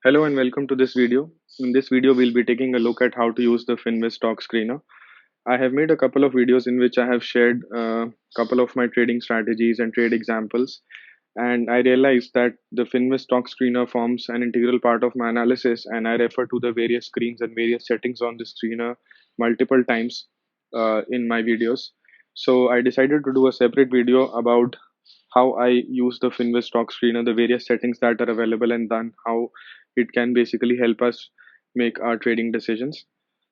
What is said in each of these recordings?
Hello and welcome to this video. In this video, we'll be taking a look at how to use the Finviz Stock Screener. I have made a couple of videos in which I have shared a couple of my trading strategies and trade examples. And I realized that the Finviz Stock Screener forms an integral part of my analysis, and I refer to the various screens and various settings on the screener multiple times in my videos. So I decided to do a separate video about how I use the Finviz stock screener, the various settings that are available, and then how it can basically help us make our trading decisions.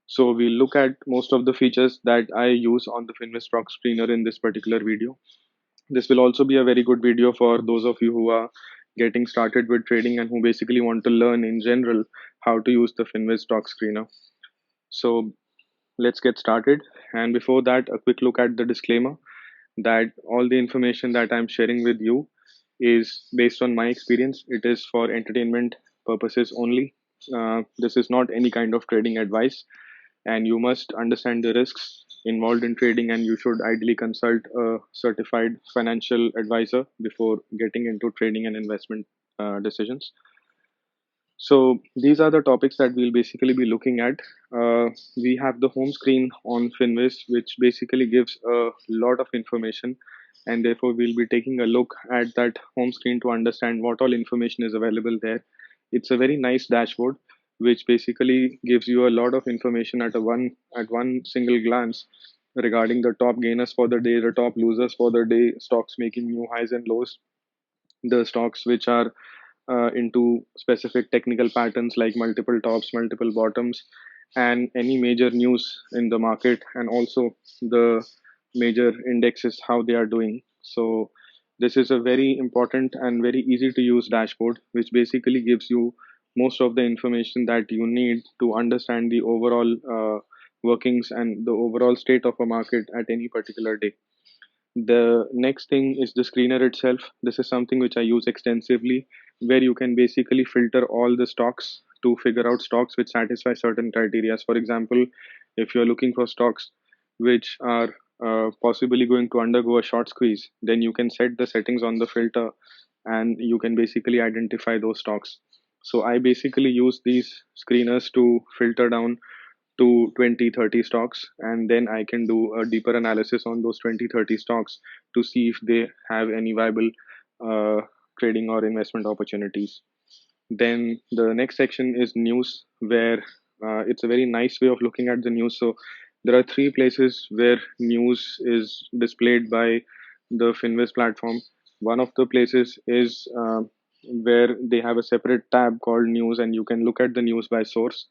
So we'll look at most of the features that I use on the Finviz stock screener in this particular video. This will also be a very good video for those of you who are getting started with trading and who basically want to learn in general how to use the Finviz stock screener. So let's get started. And before that, a quick look at the disclaimer that all the information that I'm sharing with you is based on my experience. It is for entertainment purposes only. This is not any kind of trading advice, and you must understand the risks involved in trading, and you should ideally consult a certified financial advisor before getting into trading and investment decisions. So these are the topics that we'll basically be looking at. We have the home screen on Finviz, which basically gives a lot of information, and therefore we'll be taking a look at that home screen to understand what all information is available there. It's a very nice dashboard, which basically gives you a lot of information at one single glance regarding the top gainers for the day, the top losers for the day, stocks making new highs and lows, the stocks which are into specific technical patterns like multiple tops, multiple bottoms, and any major news in the market, and also the major indexes, how they are doing. So, this is a very important and very easy to use dashboard, which basically gives you most of the information that you need to understand the overall workings and the overall state of a market at any particular day. The next thing is the screener itself. This is something which I use extensively, where you can basically filter all the stocks to figure out stocks which satisfy certain criteria. For example, if you're looking for stocks which are possibly going to undergo a short squeeze, then you can set the settings on the filter and you can basically identify those stocks. So I basically use these screeners to filter down to 20, 30 stocks, and then I can do a deeper analysis on those 20, 30 stocks to see if they have any viable uh, trading or investment opportunities. Then the next section is news, where it's a very nice way of looking at the news. So there are three places where news is displayed by the Finviz platform. One of the places is where they have a separate tab called news, and you can look at the news by source.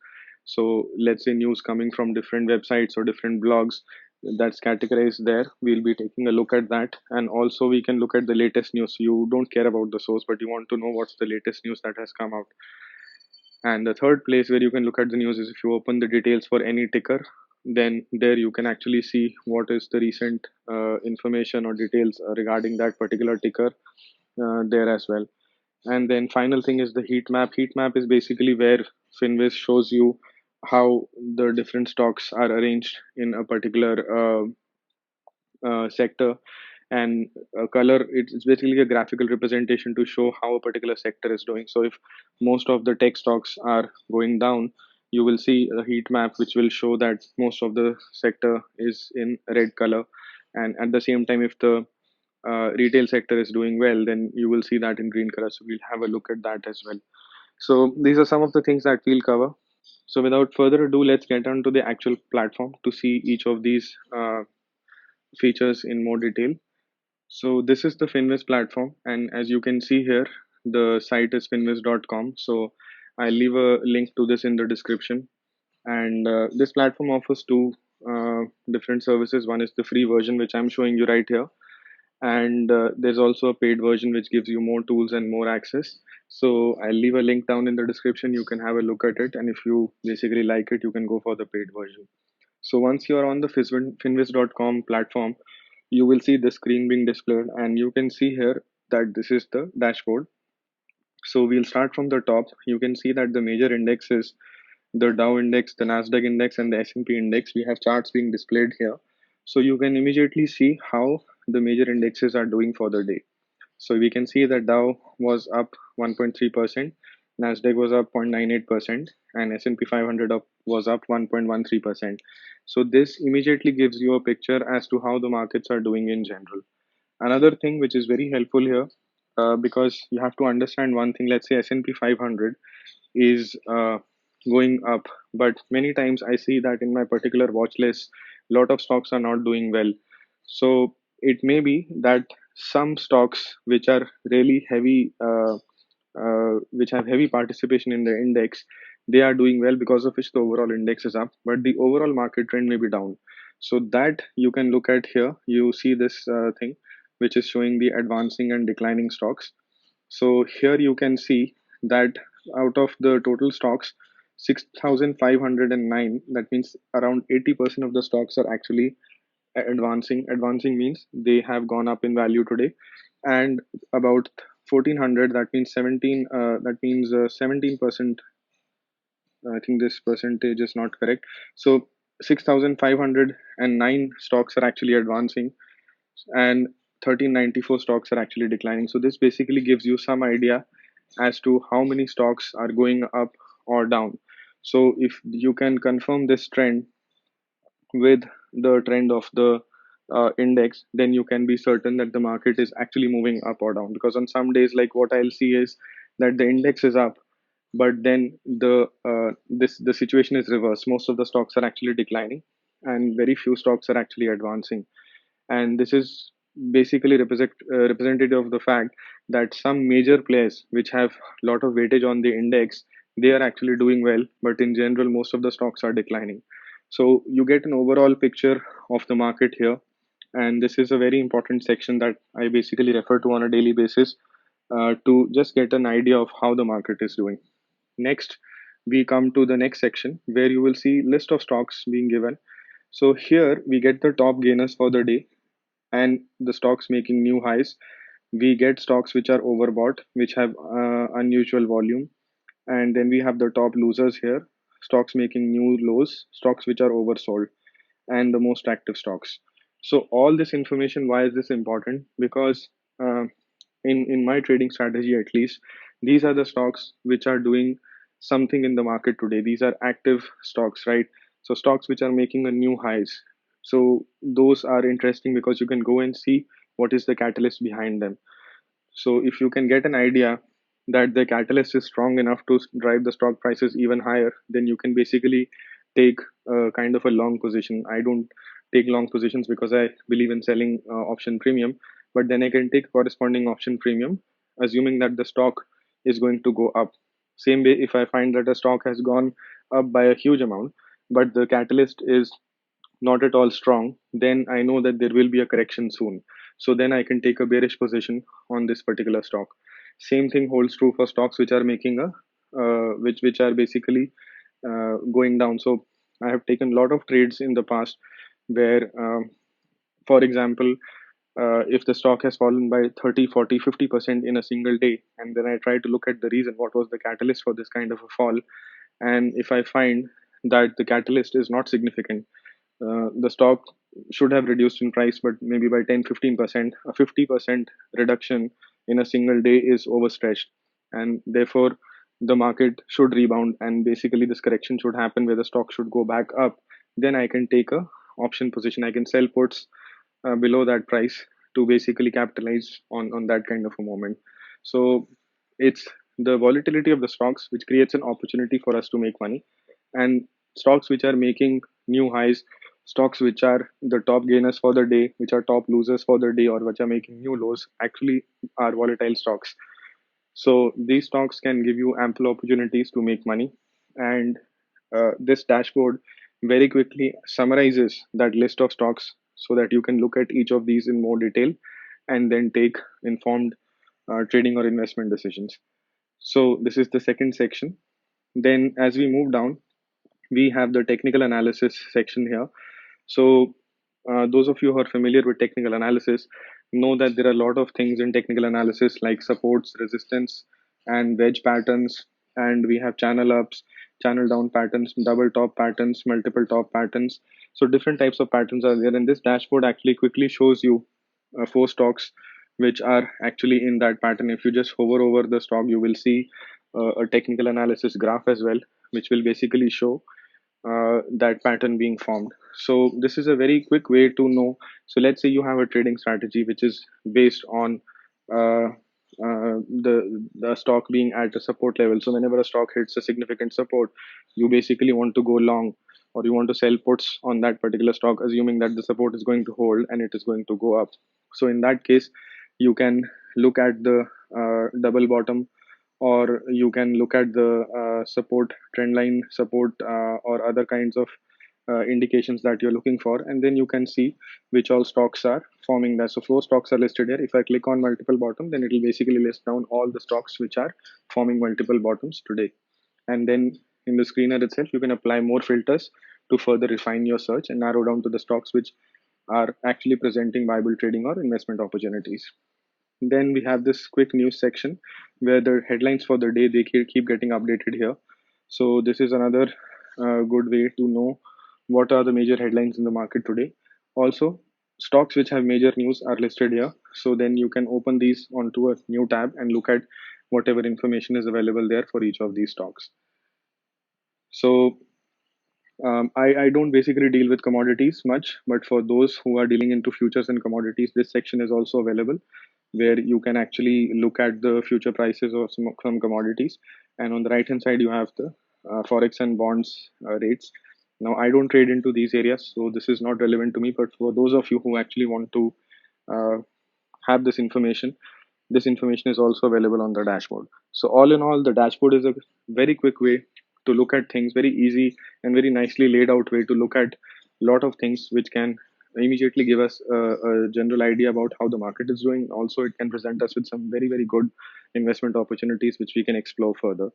So let's say news coming from different websites or different blogs that's categorized there. We'll be taking a look at that, and also we can look at the latest news. You don't care about the source, but you want to know what's the latest news that has come out. And the third place where you can look at the news is if you open the details for any ticker, then there you can actually see what is the recent information or details regarding that particular ticker there as well. And then final thing is the heat map. Heat map is basically where Finviz shows you how the different stocks are arranged in a particular sector, and color, it's basically a graphical representation to show how a particular sector is doing. So if most of the tech stocks are going down, you will see a heat map which will show that most of the sector is in red color, and at the same time, if the retail sector is doing well, then you will see that in green color. So we'll have a look at that as well. So these are some of the things that we'll cover. So without further ado, let's get on to the actual platform to see each of these features in more detail. So this is the Finviz platform, and as you can see here, the site is finviz.com. So I'll leave a link to this in the description. And this platform offers two different services. One is the free version, which I'm showing you right here, and there's also a paid version which gives you more tools and more access. So I'll leave a link down in the description. You can have a look at it, and if you basically like it, you can go for the paid version. So once you're on the finviz.com platform, you will see the screen being displayed, and you can see here that this is the dashboard. So we'll start from the top. You can see that the major indexes, the Dow index, the Nasdaq index, and the S&P index, we have charts being displayed here. So you can immediately see how the major indexes are doing for the day. So we can see that Dow was up 1.3%, Nasdaq was up 0.98%, and S&P 500 was up 1.13%. So this immediately gives you a picture as to how the markets are doing in general. Another thing which is very helpful here, because you have to understand one thing. Let's say S&P 500 is going up, but many times I see that in my particular watch list, a lot of stocks are not doing well. So it may be that some stocks which are really heavy, which have heavy participation in the index, they are doing well, because of which the overall index is up, but the overall market trend may be down. So that you can look at here. You see this thing which is showing the advancing and declining stocks. So here you can see that out of the total stocks, 6,509, that means around 80% of the stocks are actually advancing. Advancing means they have gone up in value today. And about 1,400, that means 17, that means 17%. I think this percentage is not correct. So 6,509 stocks are actually advancing, and 1394 stocks are actually declining. So this basically gives you some idea as to how many stocks are going up or down. So if you can confirm this trend with the trend of the index, then you can be certain that the market is actually moving up or down. Because on some days, like what I'll see is that the index is up, but then the situation is reversed. Most of the stocks are actually declining, and very few stocks are actually advancing. And this is basically representative of the fact that some major players which have a lot of weightage on the index, they are actually doing well, but in general most of the stocks are declining. So you get an overall picture of the market here, and this is a very important section that I basically refer to on a daily basis, to just get an idea of how the market is doing. Next, we come to the next section where you will see list of stocks being given. So here we get the top gainers for the day and the stocks making new highs. We get stocks which are overbought, which have unusual volume. And then we have the top losers here, stocks making new lows, stocks which are oversold, and the most active stocks. So all this information, why is this important? Because in my trading strategy, at least, these are the stocks which are doing something in the market today. These are active stocks, right? So stocks which are making a new highs. So those are interesting because you can go and see what is the catalyst behind them. So if you can get an idea that the catalyst is strong enough to drive the stock prices even higher, then you can basically take a kind of a long position. I don't take long positions because I believe in selling option premium, but then I can take corresponding option premium, assuming that the stock is going to go up. Same way, if I find that a stock has gone up by a huge amount, but the catalyst is not at all strong, then I know that there will be a correction soon. So then I can take a bearish position on this particular stock. Same thing holds true for stocks which are making a which are basically going down. So I have taken a lot of trades in the past where, for example, if the stock has fallen by 30, 40, 50% in a single day, and then I try to look at the reason, what was the catalyst for this kind of a fall. And if I find that the catalyst is not significant, the stock should have reduced in price, but maybe by 10, 15%. A 50% reduction in a single day is overstretched. And therefore, the market should rebound. And basically, this correction should happen where the stock should go back up. Then I can take a option position. I can sell puts below that price to basically capitalize on that kind of a moment. So it's the volatility of the stocks which creates an opportunity for us to make money. And stocks which are making new highs, stocks which are the top gainers for the day, which are top losers for the day, or which are making new lows, actually are volatile stocks. So these stocks can give you ample opportunities to make money. And this dashboard very quickly summarizes that list of stocks so that you can look at each of these in more detail and then take informed trading or investment decisions. So this is the second section. Then as we move down, we have the technical analysis section here. So, those of you who are familiar with technical analysis know that there are a lot of things in technical analysis like supports, resistance, and wedge patterns. And we have channel ups, channel down patterns, double top patterns, multiple top patterns. So, different types of patterns are there. And this dashboard actually quickly shows you four stocks which are actually in that pattern. If you just hover over the stock, you will see a technical analysis graph as well, which will basically show that pattern being formed. So this is a very quick way to know. So let's say you have a trading strategy which is based on uh, the stock being at a support level. So whenever a stock hits a significant support, you basically want to go long, or you want to sell puts on that particular stock, assuming that the support is going to hold and it is going to go up. So in that case, you can look at the double bottom, or you can look at the support trend line support, or other kinds of indications that you're looking for, and then you can see which all stocks are forming that. So four stocks are listed here. If I click on multiple bottom, then it will basically list down all the stocks which are forming multiple bottoms today. And then in the screener itself, you can apply more filters to further refine your search and narrow down to the stocks which are actually presenting viable trading or investment opportunities. Then we have this quick news section where the headlines for the day, they keep getting updated here. So this is another good way to know what are the major headlines in the market today. Also, stocks which have major news are listed here. So then you can open these onto a new tab and look at whatever information is available there for each of these stocks. So I don't basically deal with commodities much, but for those who are dealing into futures and commodities, this section is also available where you can actually look at the future prices of some commodities. And on the right hand side, you have the forex and bonds rates. Now, I don't trade into these areas, so this is not relevant to me. But for those of you who actually want to uh, have this information is also available on the dashboard. So all in all, the dashboard is a very quick way to look at things, very easy and very nicely laid out way to look at a lot of things, which can immediately give us a general idea about how the market is doing. Also, it can present us with some very good investment opportunities which we can explore further.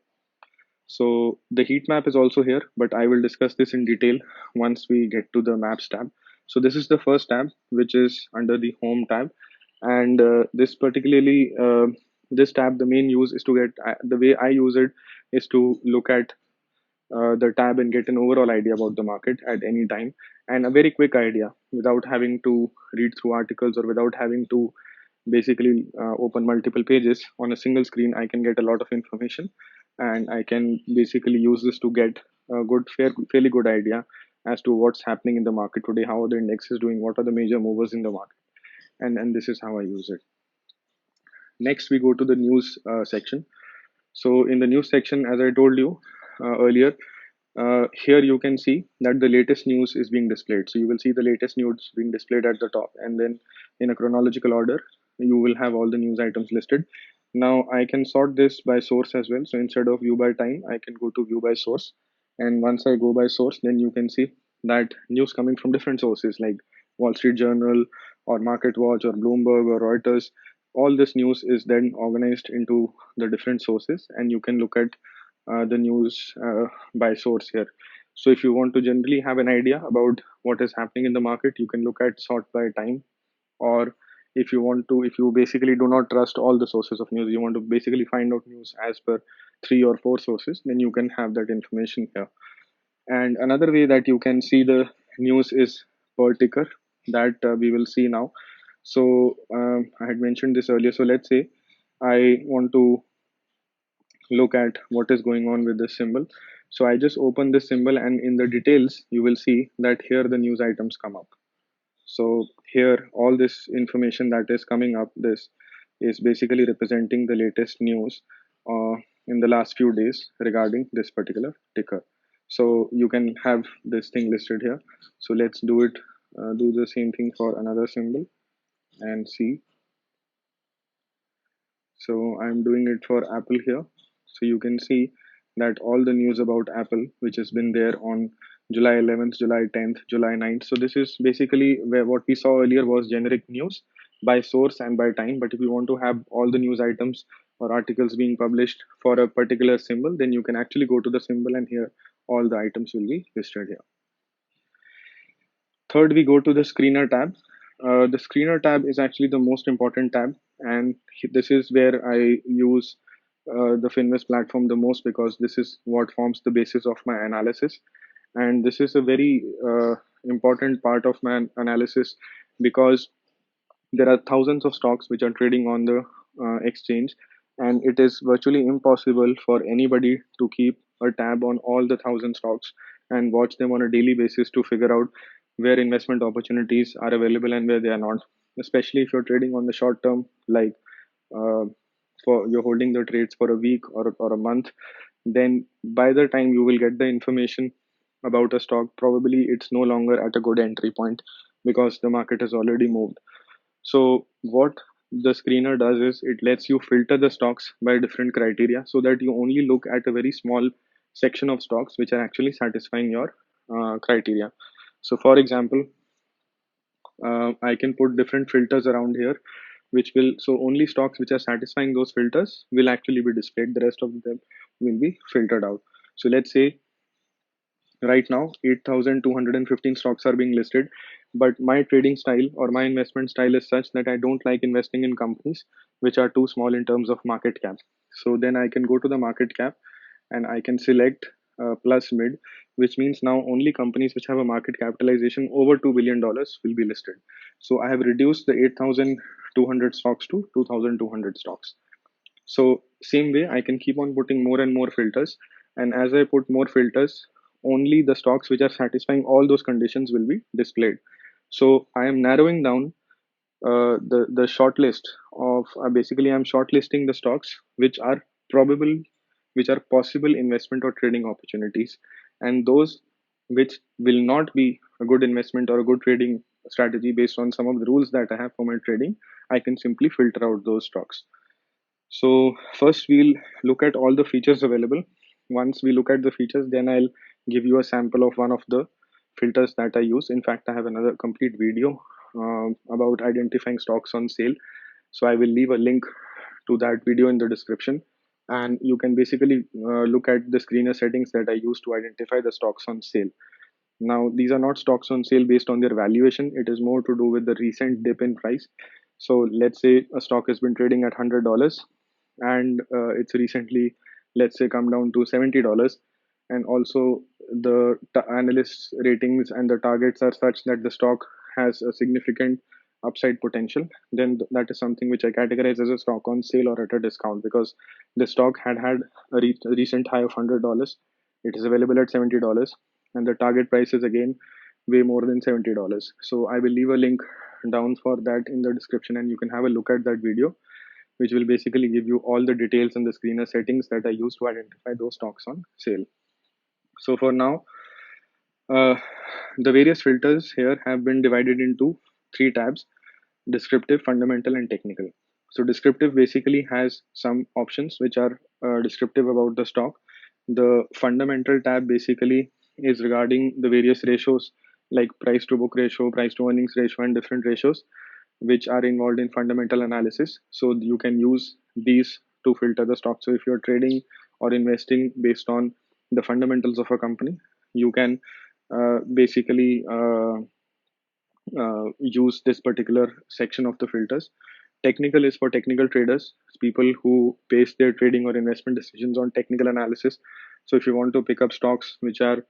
So the heat map is also here, but I will discuss this in detail once we get to the maps tab. So this is the first tab, which is under the home tab. And this particularly, this tab, the main use is to get, the way I use it is to look at the tab and get an overall idea about the market at any time, and a very quick idea without having to read through articles or without having to basically open multiple pages on a single screen. I can get a lot of information, and I can basically use this to get a fairly good idea as to what's happening in the market today, how the index is doing, what are the major movers in the market, and this is how I use it. Next, we go to the news section. So in the news section, as I told you earlier, here you can see that the latest news is being displayed. So you will see the latest news being displayed at the top, and then in a chronological order, you will have all the news items listed. Now I can sort this by source as well. So instead of view by time, I can go to view by source. And once I go by source, then you can see that news coming from different sources like Wall Street Journal or Market Watch or Bloomberg or Reuters. All this news is then organized into the different sources, and you can look at the news by source here. So if you want to generally have an idea about what is happening in the market, you can look at sort by time. Or if you basically do not trust all the sources of news, you want to basically find out news as per three or four sources, then you can have that information here. And another way that you can see the news is per ticker, that we will see now. So I had mentioned this earlier. So let's say I want to look at what is going on with this symbol. So I just open this symbol, and in the details, you will see that here the news items come up. So here, all this information that is coming up, this is basically representing the latest news in the last few days regarding this particular ticker. So you can have this thing listed here. So let's do the same thing for another symbol and see. So I'm doing it for Apple here. So you can see that all the news about Apple, which has been there on July 11th, July 10th, July 9th. So this is basically where what we saw earlier was generic news by source and by time. But if you want to have all the news items or articles being published for a particular symbol, then you can actually go to the symbol, and here all the items will be listed here. Third, we go to the screener tab. The screener tab is actually the most important tab, and this is where I use the Finvest platform the most, because this is what forms the basis of my analysis. And this is a very important part of my analysis, because there are thousands of stocks which are trading on the exchange, and it is virtually impossible for anybody to keep a tab on all the 1,000 stocks and watch them on a daily basis to figure out where investment opportunities are available and where they are not, especially if you're trading on the short term, like uh, for you're holding the trades for a week or a month. Then by the time you will get the information about a stock, probably it's no longer at a good entry point because the market has already moved. So what the screener does is it lets you filter the stocks by different criteria so that you only look at a very small section of stocks which are actually satisfying your criteria. So for example, I can put different filters around here, which will, so only stocks which are satisfying those filters will actually be displayed. The rest of them will be filtered out. So let's say right now 8,215 stocks are being listed, but my trading style or my investment style is such that I don't like investing in companies which are too small in terms of market cap. So then I can go to the market cap and I can select plus mid, which means now only companies which have a market capitalization over $2 billion will be listed. So I have reduced the 8,200 stocks to 2,200 stocks. So same way, I can keep on putting more and more filters. And as I put more filters, only the stocks which are satisfying all those conditions will be displayed. So I am narrowing down the short list of basically I'm shortlisting the stocks which are probable, which are possible investment or trading opportunities, and those which will not be a good investment or a good trading strategy based on some of the rules that I have for my trading. I can simply filter out those stocks. So first we'll look at all the features available. Once we look at the features, then I'll give you a sample of one of the filters that I use. In fact, I have another complete video about identifying stocks on sale. So I will leave a link to that video in the description. And you can basically look at the screener settings that I use to identify the stocks on sale. Now, these are not stocks on sale based on their valuation. It is more to do with the recent dip in price. So let's say a stock has been trading at $100 and it's recently, let's say, come down to $70. And also the analysts ratings and the targets are such that the stock has a significant upside potential. Then that is something which I categorize as a stock on sale or at a discount, because the stock had a recent high of $100. It is available at $70, and the target price is again way more than $70. So I will leave a link down for that in the description, and you can have a look at that video, which will basically give you all the details and the screener settings that I use to identify those stocks on sale. So for now, uh, the various filters here have been divided into three tabs: descriptive, fundamental, and technical. So descriptive basically has some options which are descriptive about the stock. The fundamental tab basically is regarding the various ratios like price to book ratio, price to earnings ratio, and different ratios which are involved in fundamental analysis. So you can use these to filter the stock. So if you're trading or investing based on the fundamentals of a company, you can basically use this particular section of the filters. Technical is for technical traders, people who base their trading or investment decisions on technical analysis. So if you want to pick up stocks which are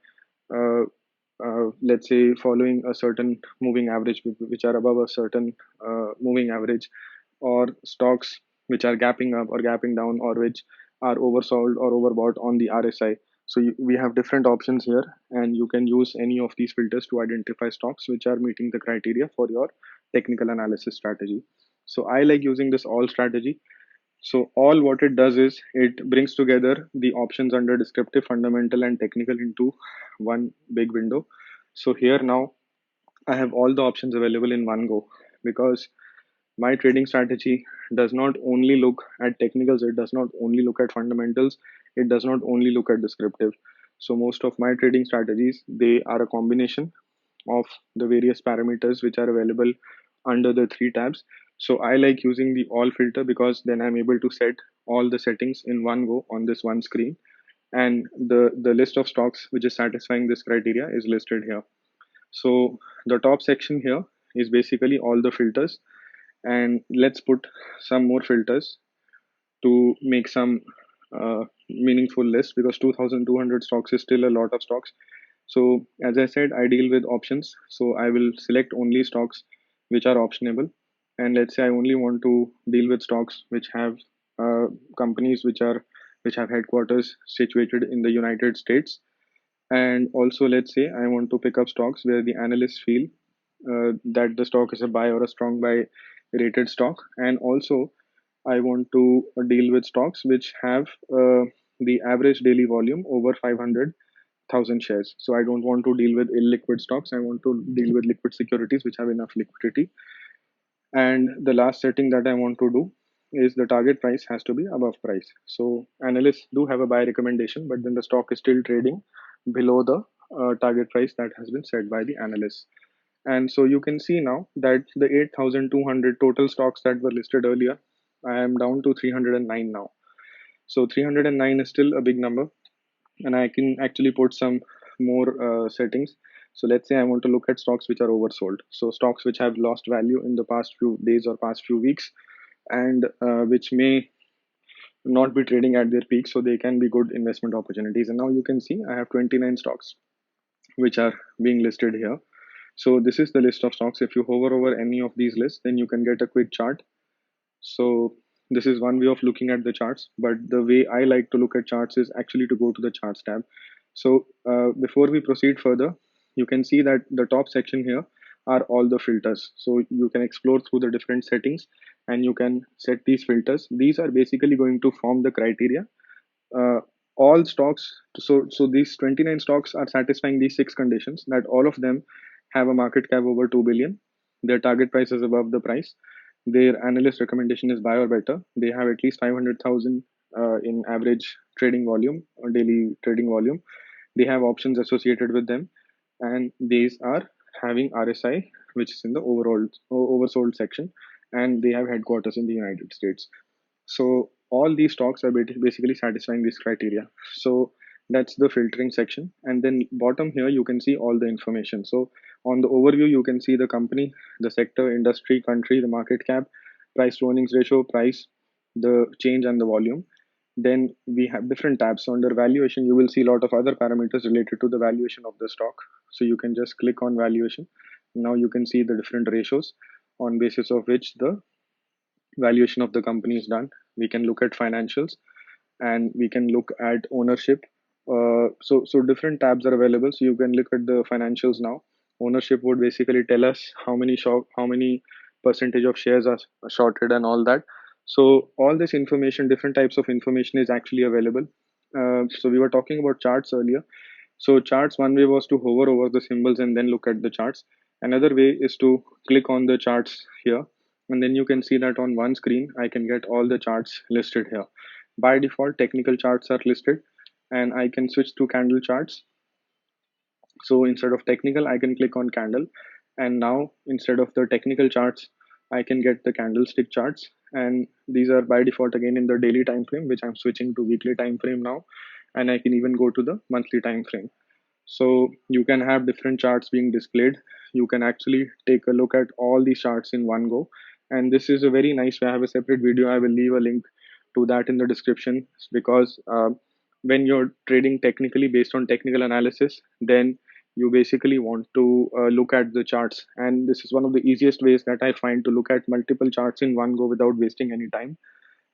uh, let's say following a certain moving average, which are above a certain moving average, or stocks which are gapping up or gapping down, or which are oversold or overbought on the RSI. So we have different options here, and you can use any of these filters to identify stocks which are meeting the criteria for your technical analysis strategy. So I like using this all strategy. So all what it does is it brings together the options under descriptive, fundamental, and technical into one big window. So here now I have all the options available in one go, because my trading strategy does not only look at technicals, it does not only look at fundamentals, it does not only look at descriptive. So most of my trading strategies, they are a combination of the various parameters which are available under the three tabs. So I like using the all filter because then I'm able to set all the settings in one go on this one screen, and the list of stocks which is satisfying this criteria is listed here. So the top section here is basically all the filters, and let's put some more filters to make some meaningful list, because 2200 stocks is still a lot of stocks. So as I said, I deal with options, so I will select only stocks which are optionable. And let's say I only want to deal with stocks which have companies which have headquarters situated in the United States. And also, let's say I want to pick up stocks where the analysts feel that the stock is a buy or a strong buy rated stock. And also, I want to deal with stocks which have the average daily volume over 500,000 shares. So I don't want to deal with illiquid stocks. I want to deal with liquid securities which have enough liquidity. And the last setting that I want to do is the target price has to be above price. So analysts do have a buy recommendation, but then the stock is still trading below the target price that has been set by the analysts. And so you can see now that the 8,200 total stocks that were listed earlier, I am down to 309 now. So 309 is still a big number, and I can actually put some more settings. So let's say I want to look at stocks which are oversold. So stocks which have lost value in the past few days or past few weeks, and which may not be trading at their peak, so they can be good investment opportunities. And now you can see I have 29 stocks which are being listed here. So this is the list of stocks. If you hover over any of these lists, then you can get a quick chart. So this is one way of looking at the charts, but the way I like to look at charts is actually to go to the charts tab. So before we proceed further, you can see that the top section here are all the filters. So you can explore through the different settings and you can set these filters. These are basically going to form the criteria. Uh, all stocks, so these 29 stocks are satisfying these six conditions, that all of them have a market cap over 2 billion, their target price is above the price, their analyst recommendation is buy or better, they have at least 500,000 in average trading volume or daily trading volume, they have options associated with them, and these are having RSI, which is in the overall oversold section, and they have headquarters in the United States. So all these stocks are basically satisfying this criteria. So that's the filtering section. And then bottom here, you can see all the information. So on the overview, you can see the company, the sector, industry, country, the market cap, price to earnings ratio, price, the change and the volume. Then we have different tabs. So under valuation, you will see a lot of other parameters related to the valuation of the stock. So you can just click on valuation. Now you can see the different ratios on basis of which the valuation of the company is done. We can look at financials and we can look at ownership. So different tabs are available. So you can look at the financials now. Ownership would basically tell us how many percentage of shares are shorted and all that. So all this information, different types of information is actually available. So we were talking about charts earlier. So charts, one way was to hover over the symbols and then look at the charts. Another way is to click on the charts here, and then you can see that on one screen I can get all the charts listed here. By default, technical charts are listed, and I can switch to candle charts. So instead of technical, I can click on candle, and now instead of the technical charts, I can get the candlestick charts, and these are by default again in the daily time frame, which I'm switching to weekly time frame now, and I can even go to the monthly time frame. So you can have different charts being displayed. You can actually take a look at all these charts in one go. And this is a very nice way. I have a separate video. I will leave a link to that in the description, because when you're trading technically based on technical analysis, then you basically want to look at the charts. And this is one of the easiest ways that I find to look at multiple charts in one go without wasting any time,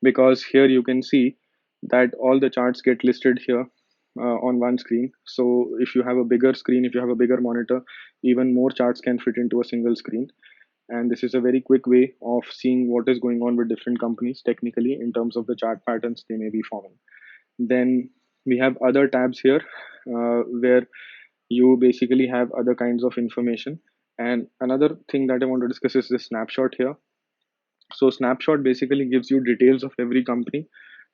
because here you can see that all the charts get listed here on one screen. So if you have a bigger screen, if you have a bigger monitor, even more charts can fit into a single screen. And this is a very quick way of seeing what is going on with different companies technically in terms of the chart patterns they may be forming. Then we have other tabs here where you basically have other kinds of information. And another thing that I want to discuss is the snapshot here. So snapshot basically gives you details of every company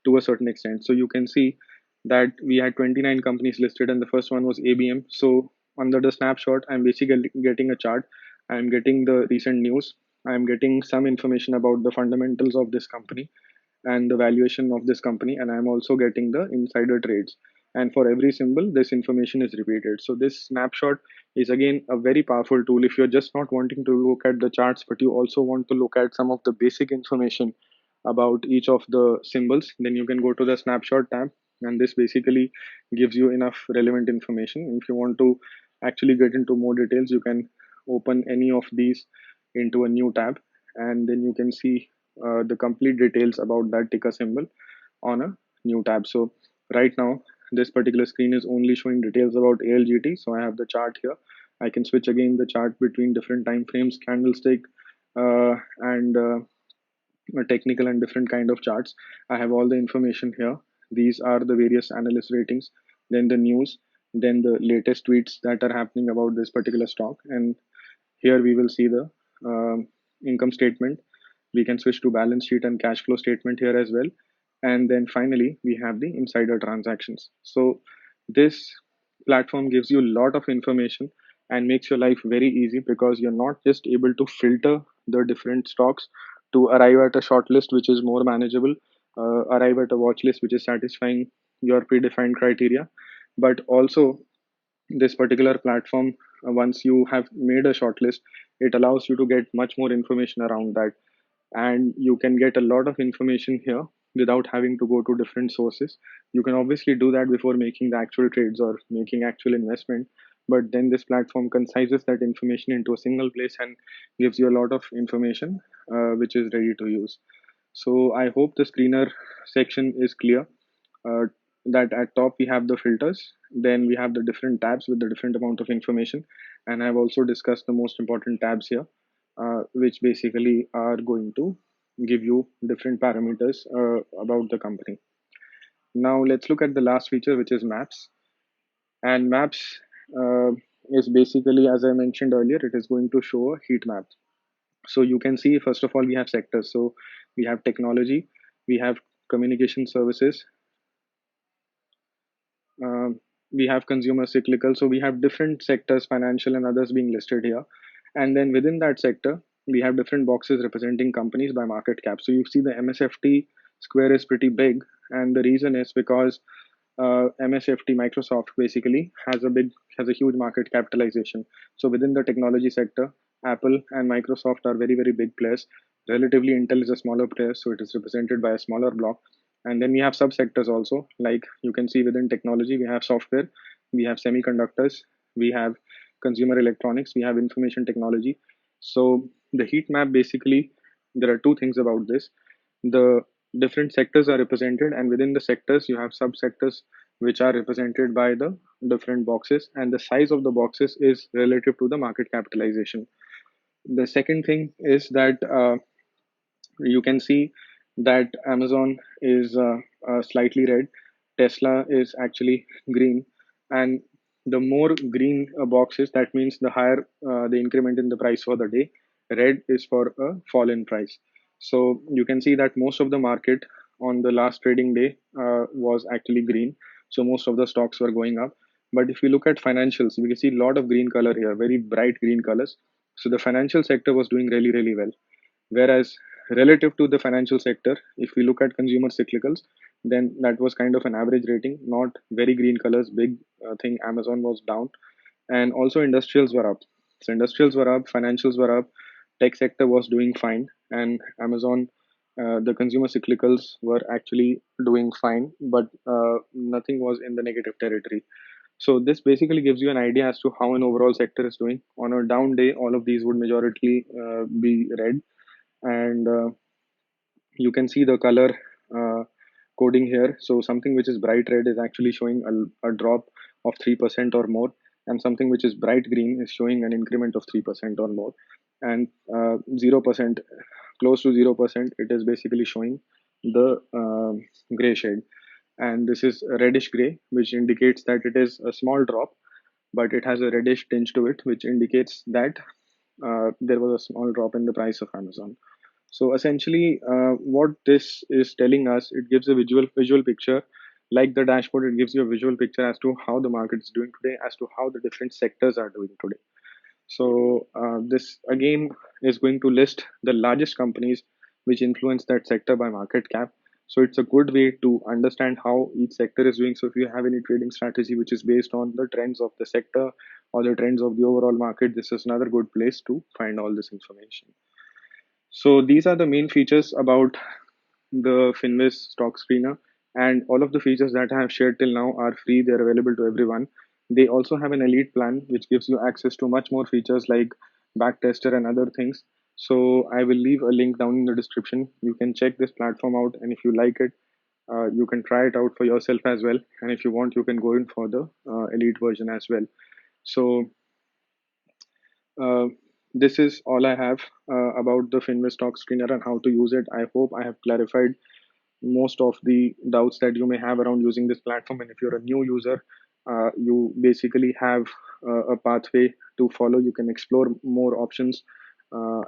to a certain extent. So you can see that we had 29 companies listed and the first one was ABM. So under the snapshot, I'm basically getting a chart. I'm getting the recent news. I'm getting some information about the fundamentals of this company and the valuation of this company, and I'm also getting the insider trades. And for every symbol, this information is repeated. So this snapshot is again a very powerful tool if you're just not wanting to look at the charts, but you also want to look at some of the basic information about each of the symbols. Then you can go to the snapshot tab, and this basically gives you enough relevant information. If you want to actually get into more details, you can open any of these into a new tab, and then you can see the complete details about that ticker symbol on a new tab. So right now, this particular screen is only showing details about ALGT. So I have the chart here. I can switch again the chart between different time frames, candlestick, and technical and different kind of charts. I have all the information here. These are the various analyst ratings, then the news, then the latest tweets that are happening about this particular stock. And here we will see the income statement. We can switch to balance sheet and cash flow statement here as well. And then finally, we have the insider transactions. So this platform gives you a lot of information and makes your life very easy, because you're not just able to filter the different stocks to arrive at a short list which is more manageable, arrive at a watch list which is satisfying your predefined criteria, but also this particular platform, once you have made a shortlist, it allows you to get much more information around that, and you can get a lot of information here without having to go to different sources. You can obviously do that before making the actual trades or making actual investment, but then this platform concises that information into a single place and gives you a lot of information which is ready to use. So I hope the screener section is clear. uh, that at top we have the filters, then we have the different tabs with the different amount of information, and I've also discussed the most important tabs here, which basically are going to give you different parameters about the company. Now let's look at the last feature, which is maps. And maps uh, is basically, as I mentioned earlier, it is going to show a heat map. So you can see, first of all, we have sectors. So we have technology, we have communication services, um, we have consumer cyclical. So we have different sectors, financial and others, being listed here. And then within that sector, we have different boxes representing companies by market cap. So you see the MSFT square is pretty big. And the reason is because MSFT, Microsoft, basically has a huge market capitalization. So within the technology sector, Apple and Microsoft are very big players. Relatively, Intel is a smaller player, so it is represented by a smaller block. And then we have subsectors also, like you can see within technology, we have software, we have semiconductors, we have consumer electronics, we have information technology. So the heat map, basically, there are two things about this. The different sectors are represented, and within the sectors you have subsectors which are represented by the different boxes, and the size of the boxes is relative to the market capitalization. The second thing is that you can see that Amazon is slightly red, Tesla is actually green, and the more green a box is, that means the higher the increment in the price for the day. Red is for a fall in price. So you can see that most of the market on the last trading day was actually green. So most of the stocks were going up. But if you look at financials, we can see a lot of green color here, very bright green colors. So the financial sector was doing really well. Whereas relative to the financial sector, if we look at consumer cyclicals, then that was kind of an average rating, not very green colors, big thing. Amazon was down, and also industrials were up. So industrials were up, financials were up, tech sector was doing fine, and Amazon, the consumer cyclicals were actually doing fine, but nothing was in the negative territory. So this basically gives you an idea as to how an overall sector is doing. On a down day, all of these would majority be red, and you can see the color coding here. So something which is bright red is actually showing a drop of 3% or more, and something which is bright green is showing an increment of 3% or more, and 0%, close to 0%, it is basically showing the gray shade. And this is a reddish gray, which indicates that it is a small drop, but it has a reddish tinge to it, which indicates that there was a small drop in the price of Amazon. So essentially, what this is telling us, it gives a visual picture. Like the dashboard, it gives you a visual picture as to how the market is doing today, as to how the different sectors are doing today. So this again is going to list the largest companies which influence that sector by market cap. So it's a good way to understand how each sector is doing. So if you have any trading strategy which is based on the trends of the sector or the trends of the overall market, this is another good place to find all this information. So these are the main features about the Finviz stock screener, and all of the features that I have shared till now are free. They're available to everyone. They also have an elite plan which gives you access to much more features like backtester and other things. So I will leave a link down in the description. You can check this platform out, and if you like it, you can try it out for yourself as well. And if you want, you can go in for the elite version as well. So uh, this is all I have about the Finvest Stock Screener and how to use it. I hope I have clarified most of the doubts that you may have around using this platform. And if you're a new user, you basically have a pathway to follow. You can explore more options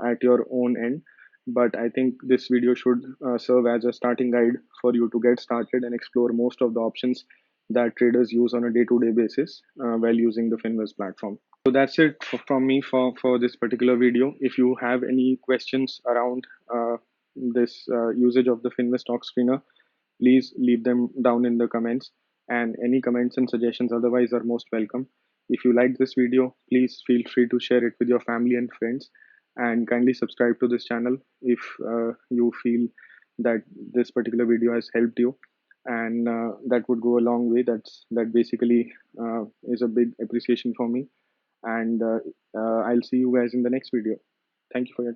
at your own end. But I think this video should serve as a starting guide for you to get started and explore most of the options that traders use on a day-to-day basis while using the Finvest platform. So that's it from me for this particular video. If you have any questions around this usage of the Finvest stock screener, please leave them down in the comments. And any comments and suggestions otherwise are most welcome. If you like this video, please feel free to share it with your family and friends. And kindly subscribe to this channel if you feel that this particular video has helped you. And that would go a long way. That basically is a big appreciation for me. And I'll see you guys in the next video. Thank you for your time.